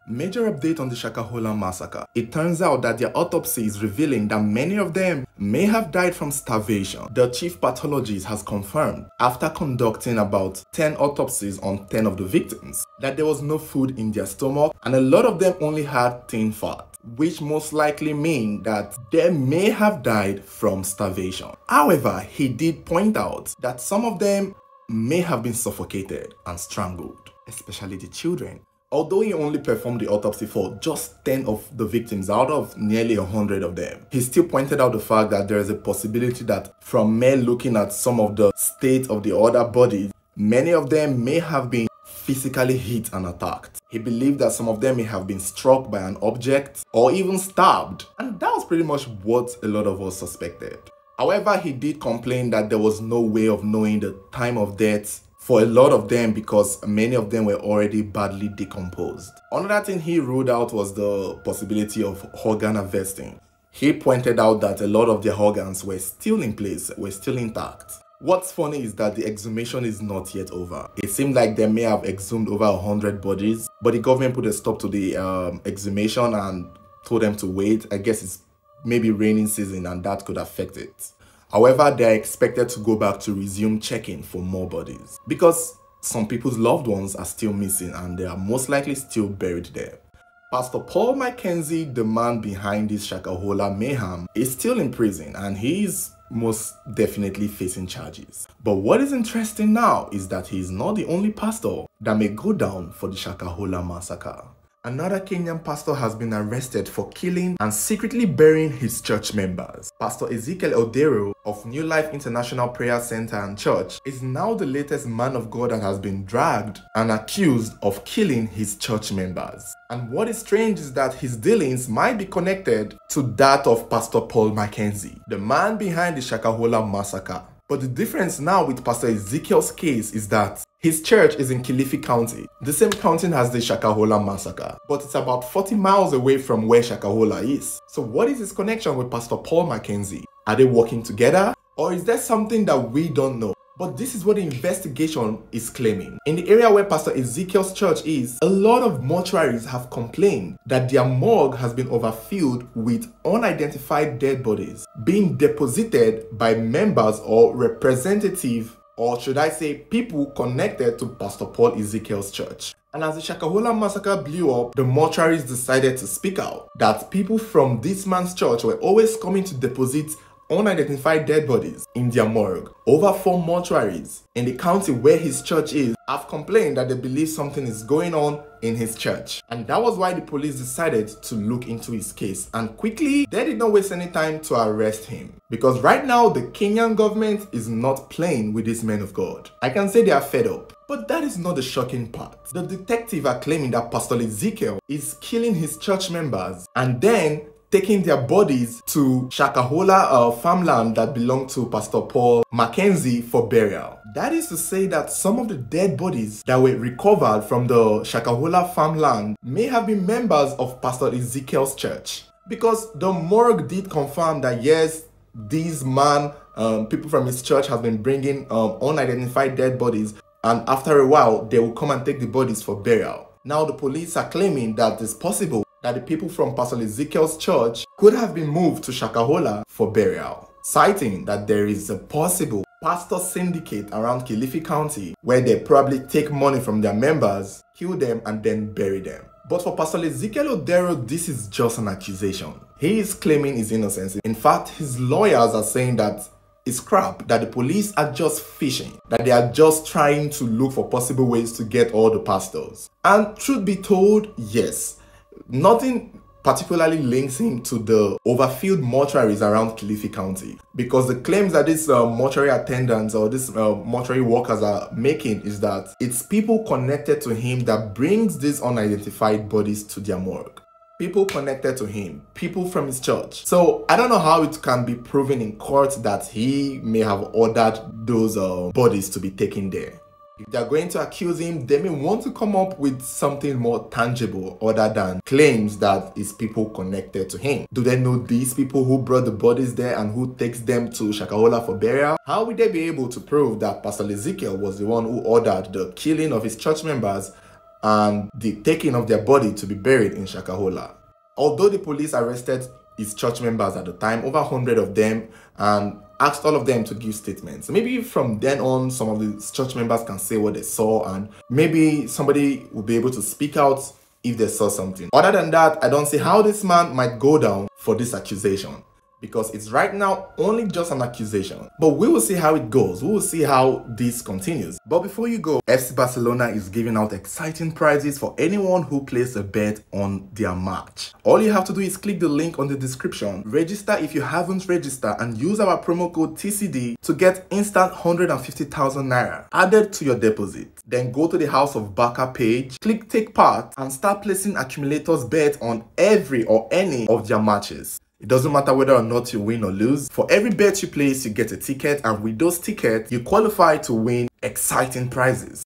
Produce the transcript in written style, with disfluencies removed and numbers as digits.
Major update on the Shakahola massacre. It turns out that their autopsy is revealing that many of them may have died from starvation. The chief pathologist has confirmed, after conducting about 10 autopsies on 10 of the victims, that there was no food in their stomach and a lot of them only had thin fat, which most likely mean that they may have died from starvation. However, he did point out that some of them may have been suffocated and strangled, especially the children. Although he only performed the autopsy for just 10 of the victims out of nearly 100 of them, he still pointed out the fact that there is a possibility that from mere looking at some of the state of the other bodies, many of them may have been physically hit and attacked. He believed that some of them may have been struck by an object or even stabbed, and that was pretty much what a lot of us suspected. However, he did complain that there was no way of knowing the time of death for a lot of them because many of them were already badly decomposed. Another thing he ruled out was the possibility of organ harvesting. He pointed out that a lot of their organs were still in place, were still intact. What's funny is that the exhumation is not yet over. It seemed like they may have exhumed over 100 bodies, but the government put a stop to the exhumation and told them to wait. I guess it's maybe raining season and that could affect it. However, they are expected to go back to resume checking for more bodies because some people's loved ones are still missing and they are most likely still buried there. Pastor Paul Mackenzie, the man behind this Shakahola mayhem, is still in prison and he is most definitely facing charges. But what is interesting now is that he is not the only pastor that may go down for the Shakahola massacre. Another Kenyan pastor has been arrested for killing and secretly burying his church members. Pastor Ezekiel Odero of New Life International Prayer Center and Church is now the latest man of God that has been dragged and accused of killing his church members. And what is strange is that his dealings might be connected to that of Pastor Paul Mackenzie, the man behind the Shakahola massacre. But the difference now with Pastor Ezekiel's case is that his church is in Kilifi County, the same county as the Shakahola massacre, but it's about 40 miles away from where Shakahola is. So what is his connection with Pastor Paul Mackenzie? Are they working together? Or is there something that we don't know? But this is what the investigation is claiming. In the area where Pastor Ezekiel's church is, a lot of mortuaries have complained that their morgue has been overfilled with unidentified dead bodies being deposited by members or representatives, or should I say people connected to Pastor Paul Ezekiel's church. And as the Shakahola massacre blew up, the mortuaries decided to speak out that people from this man's church were always coming to deposit unidentified dead bodies in their morgue. Over 4 mortuaries in the county where his church is have complained that they believe something is going on in his church. And that was why the police decided to look into his case. And quickly, they did not waste any time to arrest him. Because right now, the Kenyan government is not playing with this man of God. I can say they are fed up. But that is not the shocking part. The detectives are claiming that Pastor Ezekiel is killing his church members and then taking their bodies to Shakahola farmland that belonged to Pastor Paul Mackenzie for burial. That is to say that some of the dead bodies that were recovered from the Shakahola farmland may have been members of Pastor Ezekiel's church. Because the morgue did confirm that yes, this man, people from his church have been bringing unidentified dead bodies, and after a while they will come and take the bodies for burial. Now the police are claiming that it's possible that the people from Pastor Ezekiel's church could have been moved to Shakahola for burial, citing that there is a possible pastor syndicate around Kilifi County where they probably take money from their members, kill them, and then bury them. But for Pastor Ezekiel Odero, this is just an accusation. He is claiming his innocence. In fact, his lawyers are saying that it's crap, that the police are just fishing, that they are just trying to look for possible ways to get all the pastors. And truth be told, yes, nothing particularly links him to the overfilled mortuaries around Kilifi County, because the claims that these mortuary attendants or these mortuary workers are making is that it's people connected to him that brings these unidentified bodies to their morgue. People connected to him, people from his church. So I don't know how it can be proven in court that he may have ordered those bodies to be taken there. If they're going to accuse him, they may want to come up with something more tangible other than claims that it's people connected to him. Do they know these people who brought the bodies there and who takes them to Shakahola for burial? How will they be able to prove that Pastor Ezekiel was the one who ordered the killing of his church members and the taking of their body to be buried in Shakahola. Although the police arrested his church members at the time, over 100 of them, and asked all of them to give statements. Maybe from then on, some of the church members can say what they saw, and maybe somebody will be able to speak out if they saw something. Other than that, I don't see how this man might go down for this accusation, because it's right now only just an accusation. But we will see how it goes. We will see how this continues. But before you go, FC Barcelona is giving out exciting prizes for anyone who places a bet on their match. All you have to do is click the link on the description, register if you haven't registered, and use our promo code TCD to get instant 150,000 naira added to your deposit. Then go to the House of BARCA page, click take part, and start placing accumulators bet on every or any of their matches. It doesn't matter whether or not you win or lose. For every bet you place, you get a ticket, and with those tickets, you qualify to win exciting prizes.